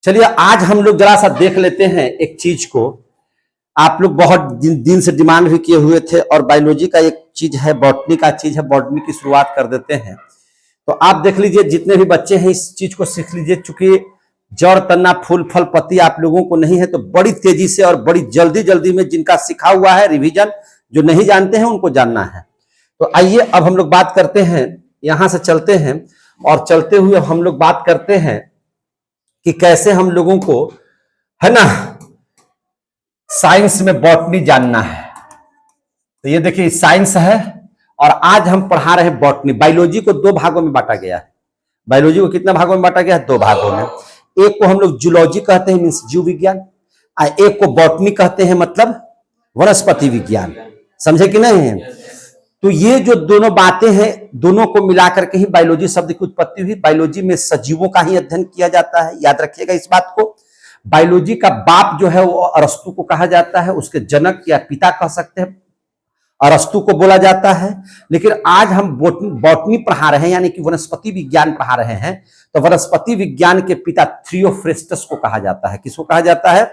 चलिए आज हम लोग जरा सा देख लेते हैं एक चीज को। आप लोग बहुत दिन से डिमांड भी किए हुए थे और बायोलॉजी का एक चीज है, बॉटनी का चीज है। बॉटनी की शुरुआत कर देते हैं। तो आप देख लीजिए, जितने भी बच्चे हैं इस चीज को सीख लीजिए। चूंकि जड़ तना फूल फल पत्ती आप लोगों को नहीं है, तो बड़ी तेजी से और बड़ी जल्दी जल्दी में जिनका सीखा हुआ है रिवीजन, जो नहीं जानते हैं उनको जानना है। तो आइए अब हम लोग बात करते हैं, यहां से चलते हैं और चलते हुए हम लोग बात करते हैं कि कैसे हम लोगों को, है ना, साइंस में बॉटनी जानना है। तो ये देखिए साइंस है और आज हम पढ़ा रहे हैं बॉटनी। बायोलॉजी को दो भागों में बांटा गया है। बायोलॉजी को कितने भागों में बांटा गया है? दो भागों में। एक को हम लोग जूलॉजी कहते हैं, मीन्स जीव विज्ञान, और एक को बॉटनी कहते हैं, मतलब वनस्पति विज्ञान। समझे कि नहीं? तो ये जो दोनों बातें हैं, दोनों को मिलाकर के ही बायोलॉजी शब्द की उत्पत्ति हुई। बायोलॉजी में सजीवों का ही अध्ययन किया जाता है, याद रखिएगा इस बात को। बायोलॉजी का बाप जो है वो अरस्तु को कहा जाता है, उसके जनक या पिता कह सकते हैं, अरस्तु को बोला जाता है। लेकिन आज हम बॉटनी पढ़ा रहे हैं, यानी कि वनस्पति विज्ञान पढ़ा रहे हैं। तो वनस्पति विज्ञान के पिता थियोफ्रेस्टस को कहा जाता है। किसको कहा जाता है?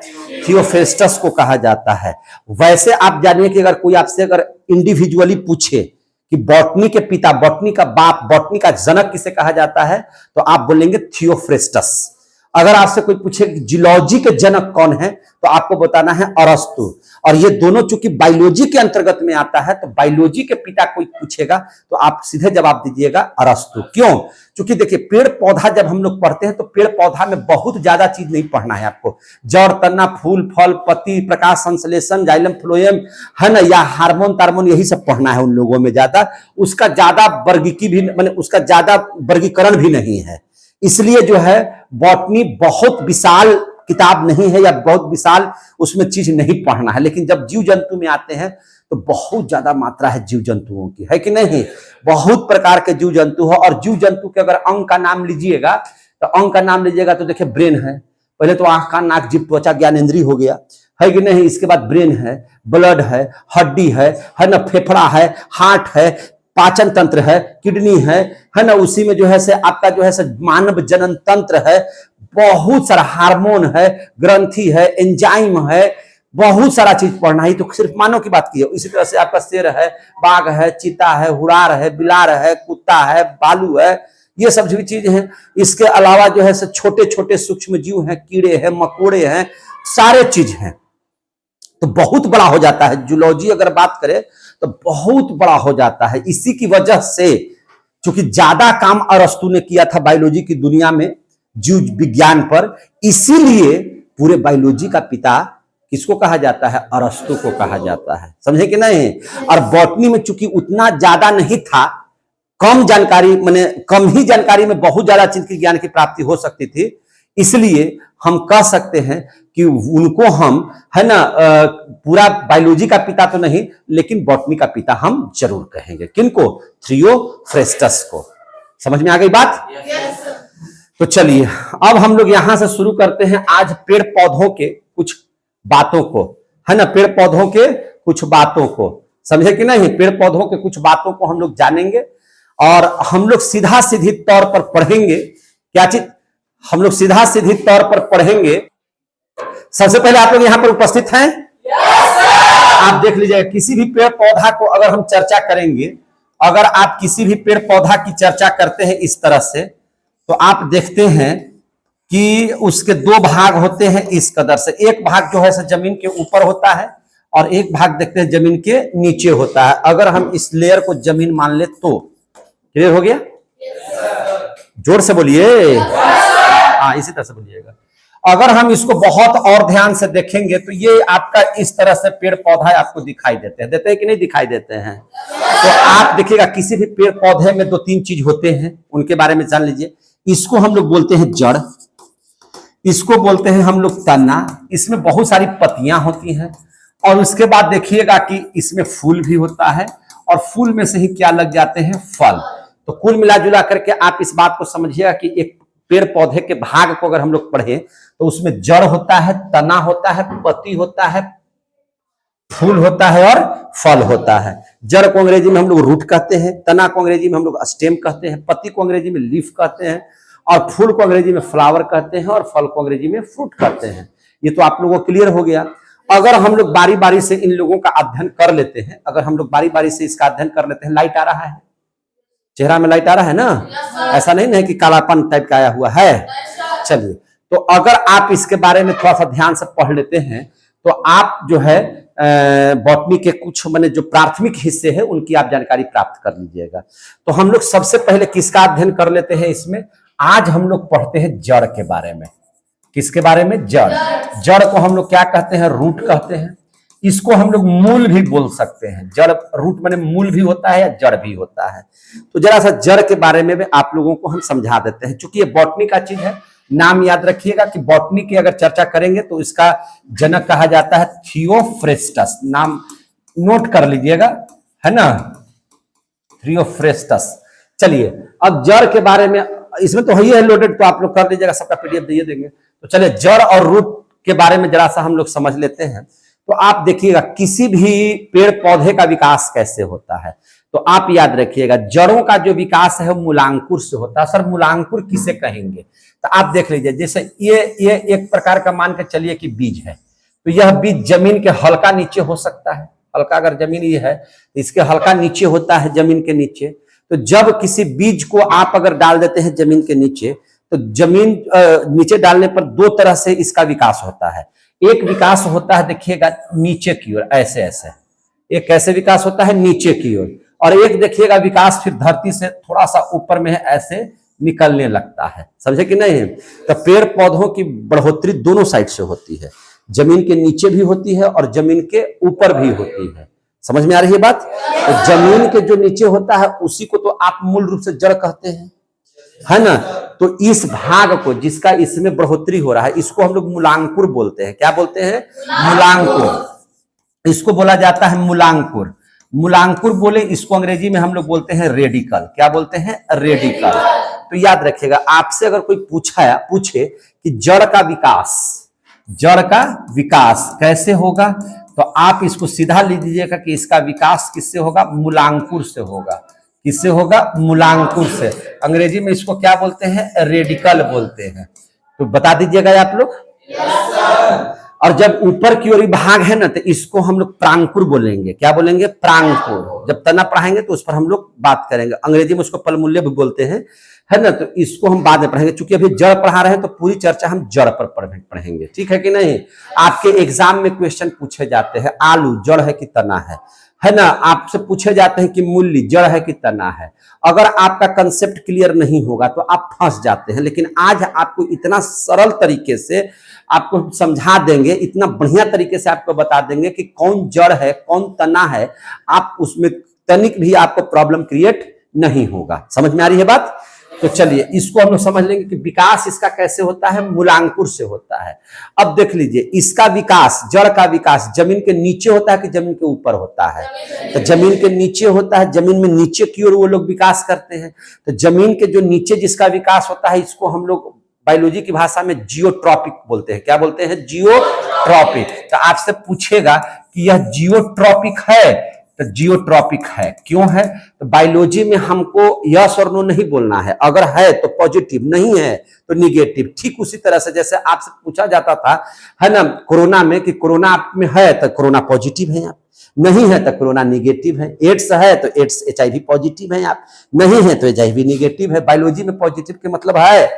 थियोफ्रेस्टस को कहा जाता है। वैसे आप जानिए कि अगर कोई आपसे अगर इंडिविजुअली पूछे कि बॉटनी के पिता, बॉटनी का बाप, बॉटनी का जनक किसे कहा जाता है, तो आप बोलेंगे थियोफ्रेस्टस। अगर आपसे कोई पूछे कि जियोलॉजी के जनक कौन है, तो आपको बताना है अरस्तु। और ये दोनों चूंकि बायोलॉजी के अंतर्गत में आता है, तो बायोलॉजी के पिता कोई पूछेगा तो आप सीधे जवाब दीजिएगा अरस्तु। क्यों? क्योंकि देखिए पेड़ पौधा जब हम लोग पढ़ते हैं तो पेड़ पौधा में बहुत ज्यादा चीज नहीं पढ़ना है आपको। जड़ तना फूल फल पत्ती, प्रकाश संश्लेषण, जाइलम फ्लोएम, है ना, या हार्मोन तार्मोन, यही सब पढ़ना है उन लोगों में ज्यादा। उसका ज्यादा वर्गीकी भी, माने उसका ज्यादा वर्गीकरण भी नहीं है। इसलिए जो है बॉटनी बहुत विशाल किताब नहीं है, या बहुत विशाल उसमें चीज नहीं पढ़ना है। लेकिन जब जीव जंतु में आते हैं तो बहुत ज्यादा मात्रा है जीव जंतुओं की, है कि नहीं? बहुत प्रकार के जीव जंतु है। और जीव जंतु के अगर अंग का नाम लीजिएगा, तो अंग का नाम लीजिएगा तो देखिए ब्रेन है। पहले तो आंख कान नाक जीभ त्वचा ज्ञानेंद्रिय हो गया, है कि नहीं? इसके बाद ब्रेन है, ब्लड है, हड्डी है ना, फेफड़ा है, हार्ट है, पाचन तंत्र है, किडनी है ना, उसी में जो है से आपका जो है से मानव जनन तंत्र है, बहुत सारा हार्मोन है, ग्रंथि है, एंजाइम है, बहुत सारा चीज पढ़ना है। तो सिर्फ मानव की बात की है। इसी तरह से आपका शेर है, बाघ है, चीता है, हुड़ार है, बिलार है, कुत्ता है, भालू है, ये सब भी चीज हैं। इसके अलावा जो है से छोटे छोटे सूक्ष्म जीव हैं, कीड़े हैं, मकोड़े हैं, सारे चीज हैं। तो बहुत बड़ा हो जाता है जूलॉजी अगर बात करें तो बहुत बड़ा हो जाता है। इसी की वजह से चूंकि ज्यादा काम अरस्तु ने किया था बायोलॉजी की दुनिया में, जीव विज्ञान पर, इसीलिए पूरे बायोलॉजी का पिता किसको कहा जाता है? अरस्तु को कहा जाता है। समझे कि नहीं? और बॉटनी में चूंकि उतना ज्यादा नहीं था, कम जानकारी, माने कम ही जानकारी में बहुत ज्यादा चीज की ज्ञान की प्राप्ति हो सकती थी, इसलिए हम कह सकते हैं कि उनको हम, है ना, पूरा बायोलॉजी का पिता तो नहीं, लेकिन बॉटनी का पिता हम जरूर कहेंगे। किनको? थियोफ्रेस्टस को। समझ में आ गई बात? तो चलिए अब हम लोग यहां से शुरू करते हैं आज पेड़ पौधों के कुछ बातों को, है ना, पेड़ पौधों के कुछ बातों को। समझे कि नहीं? पेड़ पौधों के कुछ बातों को हम लोग जानेंगे और हम लोग सीधा सीधी तौर पर पढ़ेंगे। क्या चीज? हम लोग सीधा सीधी तौर पर पढ़ेंगे। सबसे पहले आप लोग यहां पर उपस्थित हैं? आप देख लीजिएगा, किसी भी पेड़ पौधा को अगर हम चर्चा करेंगे, अगर आप किसी भी पेड़ पौधा की चर्चा करते हैं इस तरह से, तो आप देखते हैं कि उसके दो भाग होते हैं इस कदर से। एक भाग जो है जमीन के ऊपर होता है और एक भाग देखते हैं जमीन के नीचे होता है। अगर हम इस लेयर को जमीन मान ले तो क्लियर हो गया? जोर से बोलिए, हाँ इसी तरह से बोलिएगा। अगर हम इसको बहुत और ध्यान से देखेंगे तो ये आपका इस तरह से पेड़ पौधा आपको दिखाई देते हैं कि नहीं दिखाई देते हैं? तो आप देखिएगा किसी भी पेड़ पौधे में दो तीन चीज होते हैं, उनके बारे में जान लीजिए। इसको हम लोग बोलते हैं जड़, इसको बोलते हैं हम लोग तना, इसमें बहुत सारी पत्तियां होती हैं, और उसके बाद देखिएगा कि इसमें फूल भी होता है, और फूल में से ही क्या लग जाते हैं? फल। तो कुल मिला जुला करके आप इस बात को समझिएगा कि एक पेड़ पौधे के भाग को अगर हम लोग पढ़े तो उसमें जड़ होता है, तना होता है, पत्ती होता है, फूल होता है और फल होता है। जड़ को अंग्रेजी में हम लोग रूट कहते हैं, तना को अंग्रेजी में हम लोग स्टेम कहते हैं, पत्ती को अंग्रेजी में लीफ कहते हैं, और फूल को अंग्रेजी में फ्लावर कहते हैं और फल को अंग्रेजी में फ्रूट कहते हैं। ये तो आप लोगों को क्लियर हो गया। अगर हम लोग बारी बारी से इन लोगों का अध्ययन कर लेते हैं, अगर हम लोग बारी बारी से इसका अध्ययन कर लेते हैं, लाइट आ रहा है, चेहरा में लाइट आ रहा है ना, ऐसा नहीं है कि कालापन टाइप का आया हुआ है। चलिए, तो अगर आप इसके बारे में थोड़ा सा ध्यान से पढ़ लेते हैं तो आप जो है बॉटनी के कुछ माने जो प्राथमिक हिस्से हैं उनकी आप जानकारी प्राप्त कर लीजिएगा। तो हम लोग सबसे पहले किसका अध्ययन कर लेते हैं इसमें? आज हम लोग पढ़ते हैं जड़ के बारे में। किसके बारे में? जड़। जड़ को हम लोग क्या कहते हैं? रूट कहते हैं। इसको हम लोग मूल भी बोल सकते हैं। जड़, रूट माने मूल भी होता है या जड़ भी होता है। तो जरा सा जड़ के बारे में भी आप लोगों को हम समझा देते हैं। चूंकि ये बॉटनी का चीज है, नाम याद रखिएगा कि बॉटनी की अगर चर्चा करेंगे तो इसका जनक कहा जाता है थियोफ्रेस्टस। नाम नोट कर लीजिएगा, है ना, थियोफ्रेस्टस। चलिए, अब जड़ के बारे में, इसमें तो है लोडेड, तो आप लोग कर लीजिएगा, सबका पीडीएफ दे देंगे। तो चलिए, जड़ और रूट के बारे में जरा सा हम लोग समझ लेते हैं। तो आप देखिएगा किसी भी पेड़ पौधे का विकास कैसे होता है, तो आप याद रखिएगा जड़ों का जो विकास है मूलांकुर से होता है। सर मूलांकुर किसे कहेंगे? तो आप देख लीजिए, जैसे ये एक प्रकार का मान के चलिए कि बीज है, तो यह बीज जमीन के हल्का नीचे हो सकता है। हल्का अगर जमीन ये है तो इसके हल्का नीचे होता है, जमीन के नीचे। तो जब किसी बीज को आप अगर डाल देते हैं जमीन के नीचे, तो जमीन नीचे डालने पर दो तरह से इसका विकास होता है। एक विकास होता है, देखिएगा, नीचे की ओर, ऐसे ऐसे। एक कैसे विकास होता है? नीचे की ओर। और एक देखिएगा विकास फिर धरती से थोड़ा सा ऊपर में है, ऐसे निकलने लगता है। समझे कि नहीं? तो पेड़ पौधों की बढ़ोतरी दोनों साइड से होती है, जमीन के नीचे भी होती है और जमीन के ऊपर भी होती है। समझ में आ रही है बात? तो जमीन के जो नीचे होता है उसी को तो आप मूल रूप से जड़ कहते हैं, है ना। तो इस भाग को जिसका इसमें बढ़ोतरी हो रहा है, इसको हम लोग मूलांकुर बोलते हैं। क्या बोलते हैं? मूलांकुर। इसको बोला जाता है मूलांकुर। मूलांकुर बोले इसको अंग्रेजी में हम लोग बोलते हैं रेडिकल। क्या बोलते हैं? रेडिकल। तो याद रखिएगा, आपसे अगर कोई पूछे कि जड़ का विकास कैसे होगा, तो आप इसको सीधा लिख दीजिएगा कि इसका विकास किससे होगा? मूलांकुर से होगा। किससे होगा? मूलांकुर से। अंग्रेजी में इसको क्या बोलते हैं? रेडिकल बोलते हैं। तो बता दीजिएगा आप लोग। और जब ऊपर की ओर भाग है ना, तो इसको हम लोग प्रांकुर बोलेंगे। क्या बोलेंगे? प्रांकुर। जब तना पढ़ाएंगे तो उस पर हम लोग बात करेंगे। अंग्रेजी में उसको पलमूल्य भी बोलते हैं, है ना। तो इसको हम बाद में पढ़ेंगे, क्योंकि अभी जड़ पढ़ा रहे हैं तो पूरी चर्चा हम जड़ पर पढ़ेंगे। ठीक है कि नहीं? आपके एग्जाम में क्वेश्चन पूछे जाते हैं, आलू जड़ है कि तना है ना। आपसे पूछे जाते हैं कि मूली जड़ है कि तना है। अगर आपका कंसेप्ट क्लियर नहीं होगा तो आप फंस जाते हैं। लेकिन आज आपको इतना सरल तरीके से आपको समझा देंगे, इतना बढ़िया तरीके से आपको बता देंगे कि कौन जड़ है कौन तना है, आप उसमें तनिक भी आपको प्रॉब्लम क्रिएट नहीं होगा। समझ में आ रही है बात? तो चलिए, इसको हम लोग समझ लेंगे कि विकास इसका कैसे होता है? मूलांकुर से होता है। अब देख लीजिए, इसका विकास, जड़ का विकास जमीन के नीचे होता है कि जमीन के ऊपर होता है? तो जमीन के नीचे होता है। जमीन में नीचे की ओर वो लोग विकास करते हैं। तो जमीन के जो नीचे जिसका विकास होता है, इसको हम लोग बायोलॉजी की भाषा में जियोट्रॉपिक बोलते हैं। क्या बोलते हैं? जियोट्रॉपिक। तो आपसे पूछेगा कि यह जियोट्रॉपिक है, तो जियोट्रॉपिक है। क्यों है? तो बायोलॉजी में हमको यस और नो नहीं बोलना है। अगर है तो पॉजिटिव, नहीं है तो निगेटिव। ठीक उसी तरह से जैसे आपसे पूछा जाता था, है ना, कोरोना में, कि कोरोना आप में है तो कोरोना पॉजिटिव है आप, नहीं है तो कोरोना निगेटिव है। एड्स है तो एड्स HIV पॉजिटिव है आप, नहीं है तो HIV निगेटिव है। बायोलॉजी में पॉजिटिव के मतलब है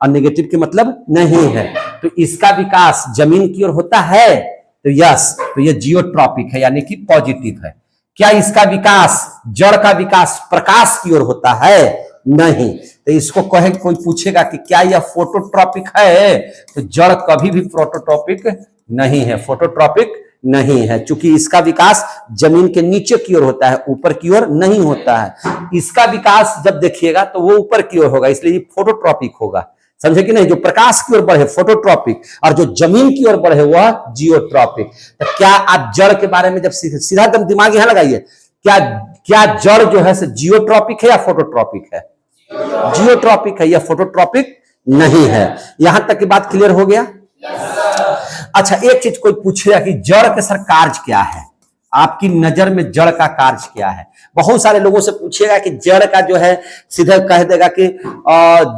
और नेगेटिव के मतलब नहीं है। तो इसका विकास जमीन की ओर होता है तो यस, तो यह जियोट्रॉपिक है, यानी कि पॉजिटिव है। क्या इसका विकास, जड़ का विकास प्रकाश की ओर होता है? नहीं। तो इसको कहे, कोई पूछेगा कि क्या यह फोटोट्रॉपिक है, तो जड़ कभी भी फोटोट्रॉपिक नहीं है, फोटोट्रॉपिक नहीं है, क्योंकि इसका विकास जमीन के नीचे की ओर होता है, ऊपर की ओर नहीं होता है। इसका विकास जब देखिएगा तो वो ऊपर की ओर होगा, इसलिए फोटोट्रॉपिक होगा। समझे कि नहीं? जो प्रकाश की ओर बढ़े फोटोट्रॉपिक, और जो जमीन की ओर बढ़े वह जियोट्रॉपिक। तो क्या आप जड़ के बारे में जब सीधा दम दिमाग यहां लगाइए, क्या जड़ जो है जियोट्रॉपिक है या फोटोट्रॉपिक है? जियोट्रॉपिक है, या फोटोट्रॉपिक नहीं है। यहां तक की बात क्लियर हो गया? अच्छा, एक चीज कोई पूछेगा कि जड़ के सर कार्य क्या है? आपकी नजर में जड़ का कार्य क्या है। बहुत सारे लोगों से पूछिएगा कि जड़ का जो है, सीधे कह देगा कि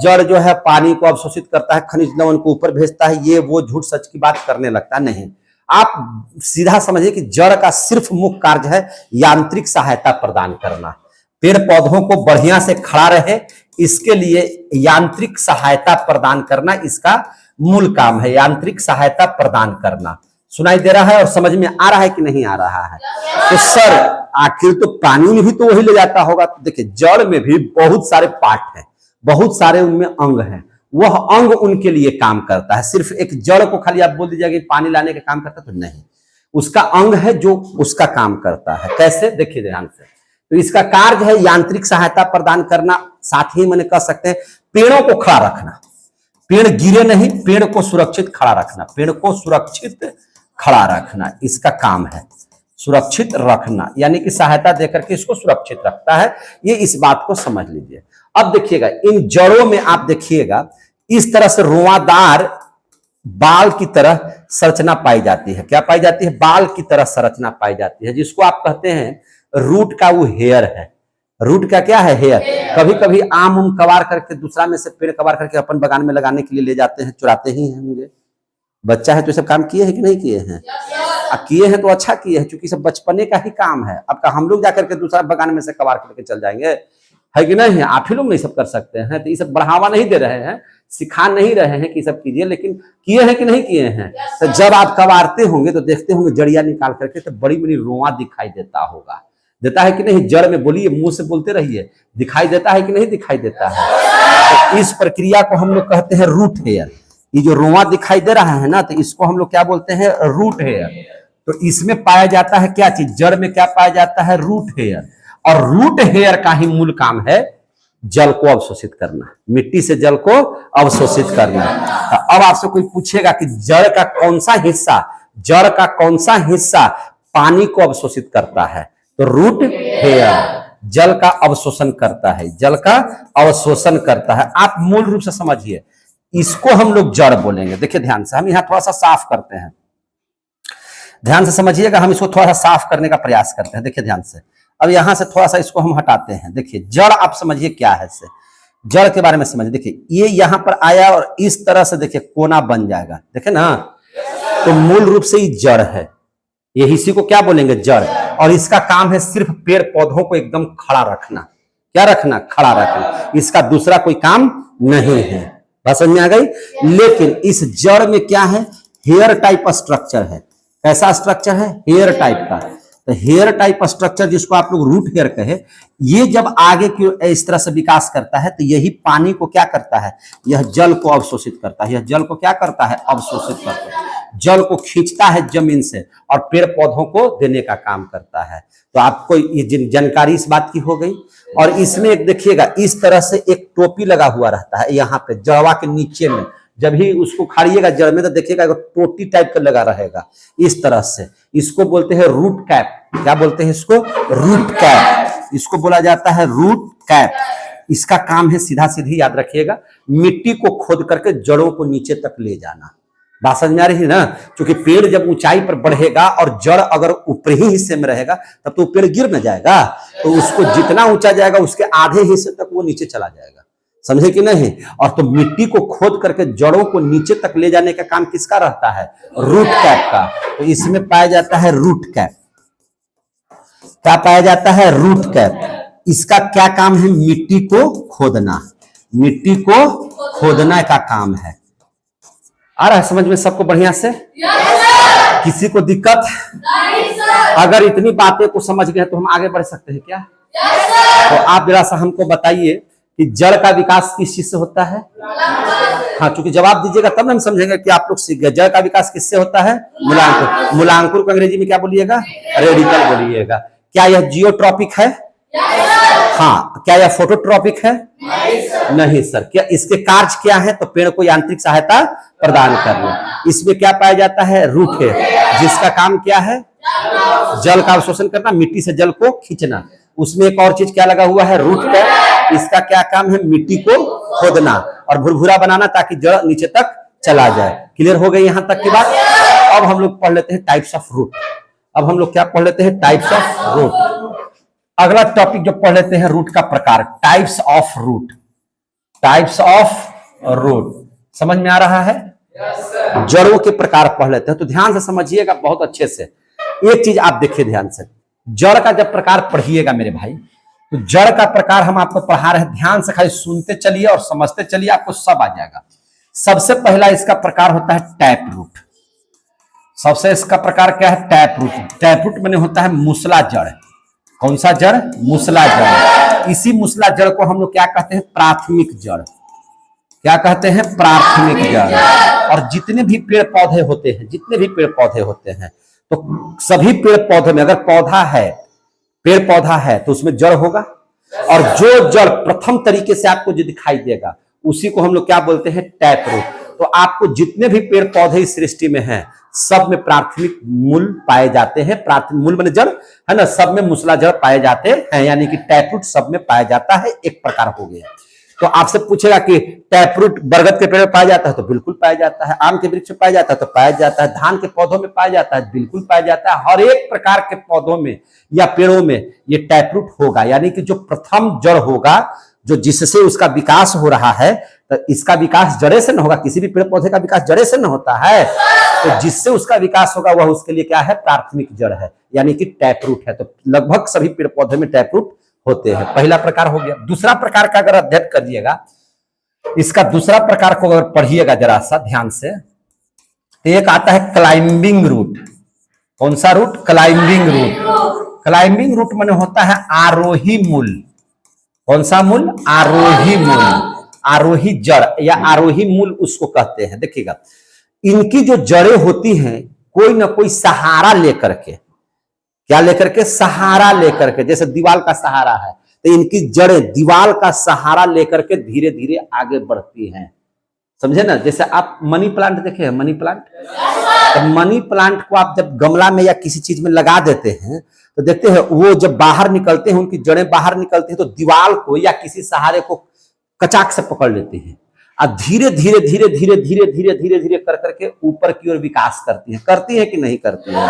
जड़ जो है पानी को अवशोषित करता है, खनिज लवण को ऊपर भेजता है, ये वो झूठ सच की बात करने लगता है। नहीं, आप सीधा समझिए कि जड़ का सिर्फ मुख्य कार्य है यांत्रिक सहायता प्रदान करना। पेड़ पौधों को बढ़िया से खड़ा रहे, इसके लिए यांत्रिक सहायता प्रदान करना इसका मूल काम है। यांत्रिक सहायता प्रदान करना। सुनाई दे रहा है और समझ में आ रहा है कि नहीं आ रहा है? तो सर आखिर तो पानी में भी तो वही ले जाता होगा। तो देखिए, जड़ में भी बहुत सारे पार्ट हैं, बहुत सारे उनमें अंग हैं, वह अंग उनके लिए काम करता है। सिर्फ एक जड़ को खाली आप बोल दीजिएगा कि पानी लाने का काम करता है, तो नहीं, उसका अंग है जो उसका काम करता है। कैसे? देखिए ध्यान से। तो इसका कार्य है यांत्रिक सहायता प्रदान करना, साथ ही मैंने कह सकते हैं पेड़ों को खड़ा रखना। पेड़ गिरे नहीं, पेड़ को सुरक्षित खड़ा रखना, पेड़ को सुरक्षित खड़ा रखना इसका काम है। सुरक्षित रखना यानी कि सहायता देकर के इसको सुरक्षित रखता है। ये इस बात को समझ लीजिए। अब देखिएगा, इन जड़ों में आप देखिएगा इस तरह से रोआदार बाल की तरह संरचना पाई जाती है। क्या पाई जाती है? बाल की तरह संरचना पाई जाती है, जिसको आप कहते हैं रूट का वो हेयर है। रूट का क्या है? हेयर। कभी कभी आम उम कबार करके दूसरा में से पेड़ कबार करके अपन बगान में लगाने के लिए ले जाते हैं, चुराते ही हैं। मुझे बच्चा है तो ये सब काम किए हैं कि नहीं किए हैं? किए हैं तो अच्छा किए हैं, क्योंकि सब बचपने का ही काम है। अब हम लोग जाकर के दूसरा बगान में से कबार करके चल जाएंगे, है कि नहीं? आप ही लोग नहीं सब कर सकते हैं। तो ये सब बढ़ावा नहीं दे रहे हैं, सिखा नहीं रहे हैं कि सब कीजिए, लेकिन किए हैं कि नहीं किए हैं? तो जब आप कबारते होंगे तो देखते होंगे जड़िया निकाल करके तो बड़ी बड़ी रोआ दिखाई देता होगा। देता है कि नहीं? जड़ में बोलिए, मुंह से बोलते रहिए, दिखाई देता है कि नहीं दिखाई देता है? तो इस प्रक्रिया को हम लोग कहते हैं रूट हेयर। ये जो रोआ दिखाई दे रहा है ना, तो इसको हम लोग क्या बोलते हैं? Root hair. तो इसमें पाया जाता है क्या चीज? जड़ में क्या पाया जाता है? Root hair. और रूट हेयर का ही मूल काम है जल को अवशोषित करना, मिट्टी से जल को अवशोषित करना। अब आपसे कोई पूछेगा कि जड़ का कौन सा हिस्सा पानी को अवशोषित करता है, तो रूट हेयर जल का अवशोषण करता है, जल का अवशोषण करता है। आप मूल रूप से समझिए, इसको हम लोग जड़ बोलेंगे। देखिए ध्यान से, हम यहां थोड़ा सा साफ करते हैं, ध्यान से समझिएगा। हम इसको थोड़ा सा साफ करने का प्रयास करते हैं। देखिए ध्यान से, अब यहां से थोड़ा सा इसको हम हटाते हैं। देखिए जड़ आप समझिए क्या है, से जड़ के बारे में समझिए। देखिए ये यहां पर आया और इस तरह से देखिए कोना बन जाएगा, देखे ना? तो मूल रूप से ये जड़ है, ये इसी को क्या बोलेंगे? जड़। और इसका काम है सिर्फ पेड़ पौधों को एकदम खड़ा रखना। क्या रखना? खड़ा रखना। इसका दूसरा कोई काम नहीं है। बात समझ में आ गई? लेकिन इस जड़ में क्या है? हेयर टाइप स्ट्रक्चर है। कैसा स्ट्रक्चर है? हेयर टाइप का। तो हेयर टाइप स्ट्रक्चर, जिसको आप लोग रूट हेयर कहे, ये जब आगे की इस तरह से विकास करता है तो यही पानी को क्या करता है? यह जल को अवशोषित करता है। यह जल को क्या करता है? अवशोषित करता है। जल को खींचता है जमीन से और पेड़ पौधों को देने का काम करता है। तो आपको ये जानकारी इस बात की हो गई। और इसमें एक देखिएगा, इस तरह से एक टोपी लगा हुआ रहता है यहाँ पे जड़वा के नीचे में। जब भी उसको खाड़िएगा जड़ में तो देखिएगा टोटी टाइप का लगा रहेगा इस तरह से। इसको बोलते हैं रूट कैप। क्या बोलते हैं इसको? Root cap. इसको बोला जाता है रूट कैप। इसका काम है सीधा सीधी याद रखिएगा, मिट्टी को खोद करके जड़ों को नीचे तक ले जाना। बात समझ में आ रही है ना? क्योंकि पेड़ जब ऊंचाई पर बढ़ेगा और जड़ अगर ऊपरी हिस्से में रहेगा तब तो पेड़ गिर न जाएगा। तो उसको जितना ऊंचा जाएगा उसके आधे हिस्से तक वो नीचे चला जाएगा। समझे कि नहीं? और तो मिट्टी को खोद करके जड़ों को नीचे तक ले जाने का काम किसका रहता है? रूट कैप का। तो इसमें पाया जाता है रूट कैप। क्या पाया जाता है? Root cap. इसका क्या काम है? मिट्टी को खोदना। मिट्टी को खोदना का काम है। आ रहा है समझ में सबको बढ़िया से? किसी को दिक्कत? अगर इतनी बातें को समझ गए तो हम आगे बढ़ सकते हैं क्या? तो आप जरा सा हमको बताइए कि जड़ का विकास किस चीज से होता है? हाँ, क्योंकि जवाब दीजिएगा तब ना हम समझेंगे कि आप लोग सीख गए। जड़ का विकास किससे होता है? मूलांकुर। मूलांकुर को अंग्रेजी में क्या बोलिएगा? रेडिकल बोलिएगा। क्या यह जियोट्रॉपिक है? हाँ। क्या यह फोटोट्रॉपिक है? नहीं सर। क्या इसके कार्य क्या है? तो पेड़ को यांत्रिक सहायता प्रदान करना। इसमें क्या पाया जाता है? रूट है, जिसका काम क्या है? जल का अवशोषण करना, मिट्टी से जल को खींचना। उसमें एक और चीज क्या लगा हुआ है? रूट का। इसका क्या काम है? मिट्टी को खोदना और भुरभुरा बनाना ताकि जड़ नीचे तक चला जाए। क्लियर हो गई यहां तक की बात? अब हम लोग पढ़ लेते हैं टाइप्स ऑफ रूट। अब हम लोग क्या पढ़ लेते हैं, टाइप्स ऑफ रूट। अगला टॉपिक जो पढ़ लेते हैं, रूट का प्रकार, types of root. Types of root समझ में आ रहा है? जड़ों के प्रकार पढ़ लेते हैं, तो ध्यान से समझिएगा बहुत अच्छे से। एक चीज आप देखिए ध्यान से, जड़ का जब प्रकार पढ़िएगा मेरे भाई, तो जड़ का प्रकार हम आपको पढ़ा रहे हैं, ध्यान से खाली सुनते चलिए और समझते चलिए, आपको सब आ जाएगा। सबसे पहला इसका प्रकार होता है टैप रूट। सबसे इसका प्रकार क्या है, टैप रूट। टैप रूट माने होता है मूसला जड़। कौन सा जड़, मूसला जड़। इसी मूसला जड़ को हम लोग क्या कहते हैं, प्राथमिक जड़। क्या कहते हैं, प्राथमिक जड़। और जितने भी पेड़ पौधे होते हैं, जितने भी पेड़ पौधे होते हैं, तो सभी पेड़ पौधे में अगर पौधा है, पेड़ पौधा है, तो उसमें जड़ होगा। और जो जड़ प्रथम तरीके से आपको जो दिखाई देगा, उसी को हम लोग क्या बोलते हैं, टैप रूट। तो आपको जितने भी पेड़ पौधे इस सृष्टि में हैं, सब में प्राथमिक मूल पाए जाते हैं। प्राथमिक मूल माने जड़ है ना, सब में मूसला जड़ पाए जाते हैं, यानी कि टैप रूट सब में पाया जाता है। एक प्रकार हो गया। तो आपसे पूछेगा कि टैप रूट बरगद के पेड़ में पाया जाता है, तो बिल्कुल पाया जाता है। आम के वृक्ष में पाया जाता है, तो पाया जाता है। धान के पौधों में पाया जाता है, बिल्कुल पाया जाता है। हर एक प्रकार के पौधों में या पेड़ों में ये टैप रूट होगा, यानी कि जो प्रथम जड़ होगा, जो जिससे उसका विकास हो रहा है, तो इसका विकास जड़े से न होगा। किसी भी पेड़ पौधे का विकास जड़े से न होता है, तो जिससे उसका विकास होगा वह उसके लिए क्या है, प्राथमिक जड़ है, यानी कि टैप रूट है। तो लगभग सभी पेड़ पौधे में टैप रूट होते हैं। पहला प्रकार हो गया। दूसरा प्रकार का अगर अध्ययन करिएगा, इसका दूसरा प्रकार को अगर पढ़िएगा जरा सा ध्यान से, तो एक आता है क्लाइंबिंग रूट। कौन सा root, climbing root. Climbing root माने होता है आरोही मूल। कौन सा मूल, आरोही मूल। आरोही जड़ या आरोही मूल उसको कहते हैं। देखिएगा, इनकी जो जड़ें होती हैं, कोई ना कोई सहारा लेकर के, क्या लेकर के, सहारा लेकर के, जैसे दीवार का सहारा है, तो इनकी जड़ें दीवार का सहारा लेकर के धीरे धीरे आगे बढ़ती हैं। समझे ना? जैसे आप मनी प्लांट देखे हैं, मनी प्लांट। तो मनी प्लांट को आप जब गमला में या किसी चीज में लगा देते हैं, तो देखते हैं वो जब बाहर निकलते हैं, उनकी जड़ें बाहर निकलती हैं, तो दीवार को या किसी सहारे को कचाक से पकड़ लेती हैं और धीरे धीरे धीरे धीरे धीरे धीरे धीरे धीरे कर करके ऊपर की ओर विकास करती है कि नहीं करती है?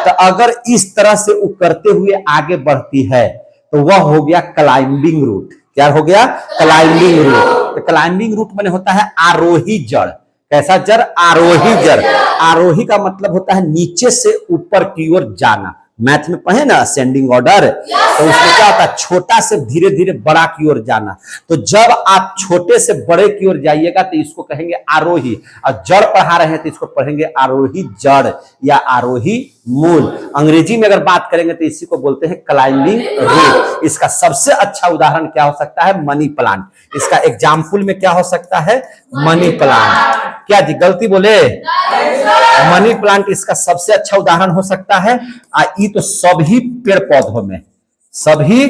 तो अगर इस तरह से वो करते हुए आगे बढ़ती है, तो वह हो गया क्लाइंबिंग रूट। क्या हो गया, क्लाइंबिंग रूट। तो क्लाइंबिंग रूट माने होता है आरोही जड़। कैसा जड़, आरोही जड़। आरोही का मतलब होता है नीचे से ऊपर की ओर जाना। मैथ में पढ़े ना, असेंडिंग ऑर्डर। तो उसमें क्या होता है, छोटा से धीरे धीरे बड़ा की ओर जाना। तो जब आप छोटे से बड़े की ओर जाइएगा, तो इसको कहेंगे आरोही। और जड़ पढ़ा रहे हैं, तो इसको पढ़ेंगे आरोही जड़ या आरोही मूल। अंग्रेजी में अगर बात करेंगे, तो इसी को बोलते हैं क्लाइंबिंग रूट। इसका सबसे अच्छा उदाहरण क्या हो सकता है, मनी प्लांट। इसका एग्जाम्पल में क्या हो सकता है, मनी प्लांट। क्या जी गलती बोले, मनी प्लांट इसका सबसे अच्छा उदाहरण हो सकता है। ये तो सभी पेड़ पौधों में, सभी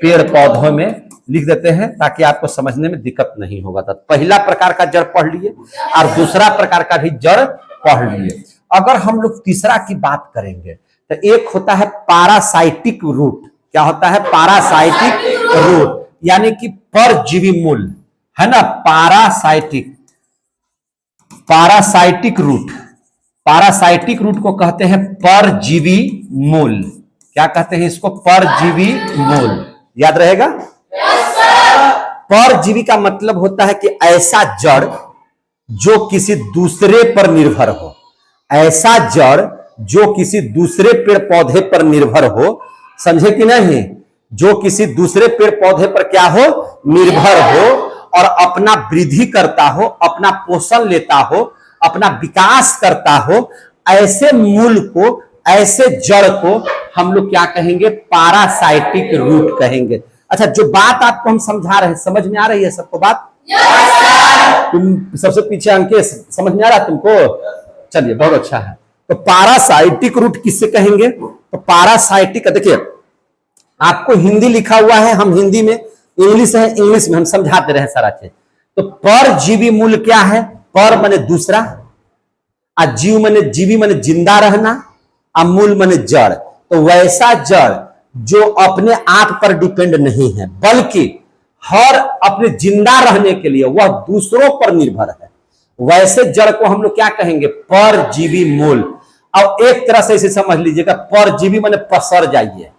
पेड़ पौधों में लिख देते हैं, ताकि आपको समझने में दिक्कत नहीं होगा। तो पहला प्रकार का जड़ पढ़ लिए और दूसरा प्रकार का भी जड़ पढ़ लिए। अगर हम लोग तीसरा की बात करेंगे, तो एक होता है पारासाइटिक रूट। क्या होता है, पारासाइटिक रूट, यानी कि परजीवी मूल, है ना। पारासाइटिक रूट, पारासाइटिक रूट को कहते हैं परजीवी मूल। क्या कहते हैं इसको, परजीवी मूल। याद रहेगा। परजीवी का मतलब होता है कि ऐसा जड़ जो किसी दूसरे पर निर्भर हो। ऐसा जड़ जो किसी दूसरे पेड़ पौधे पर निर्भर हो। समझे कि नहीं? जो किसी दूसरे पेड़ पौधे पर क्या हो, निर्भर हो, और अपना वृद्धि करता हो, अपना पोषण लेता हो, अपना विकास करता हो। ऐसे मूल को, ऐसे जड़ को हम लोग क्या कहेंगे, पारासाइटिक रूट कहेंगे। अच्छा, जो बात आपको हम समझा रहे हैं, समझ में आ रही है सबको बात? तुम सबसे पीछे अंके, समझ में आ रहा है तुमको? चलिए, बहुत अच्छा है। तो पारासाइटिक रूट किससे कहेंगे? तो पारासाइटिक, देखिए आपको हिंदी लिखा हुआ है, हम हिंदी में, इंग्लिश है, इंग्लिश में हम समझाते रहे सारा चीज। तो परजीवी मूल क्या है? पर माने दूसरा, जीव माने, जीवी माने जिंदा रहना, मूल माने जड़। तो वैसा जड़ जो अपने आप पर डिपेंड नहीं है, बल्कि हर अपने जिंदा रहने के लिए वह दूसरों पर निर्भर है, वैसे जड़ को हम लोग क्या कहेंगे, परजीवी मूल। और एक तरह से इसे समझ लीजिएगा परजीवी माने पसर जाइए।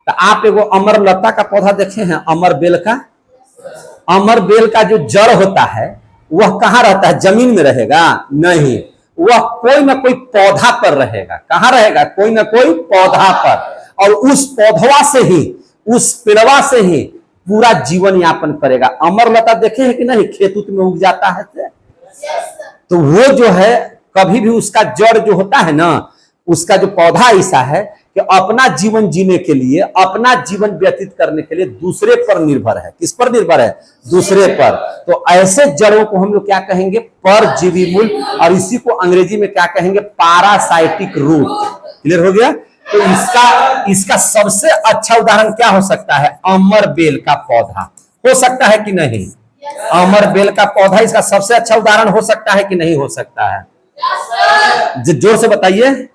तो आप एगो अमर लता का पौधा देखे हैं, अमर बेल का? अमर बेल का जो जड़ होता है वह कहां रहता है? जमीन में रहेगा? नहीं, वह कोई ना कोई पौधा पर रहेगा। कहां रहेगा? कोई ना कोई पौधा पर, और उस पौधवा से ही, उस पेड़वा से ही पूरा जीवन यापन करेगा। अमर लता देखे हैं कि नहीं? खेत उत में उग जाता है तो वो जो है कभी भी उसका जड़ जो होता है ना, उसका जो पौधा ऐसा है कि अपना जीवन जीने के लिए, अपना जीवन व्यतीत करने के लिए दूसरे पर निर्भर है। किस पर निर्भर है? दूसरे पर। तो ऐसे जड़ों को हम लोग क्या कहेंगे? परजीवी मूल, और इसी को अंग्रेजी में क्या कहेंगे? Parasitic root. क्लियर हो गया? तो इसका सबसे अच्छा उदाहरण क्या हो सकता है? अमर बेल का पौधा हो सकता है कि नहीं? अमर बेल का पौधा इसका सबसे अच्छा उदाहरण हो सकता है कि नहीं हो सकता है? जोर से बताइए।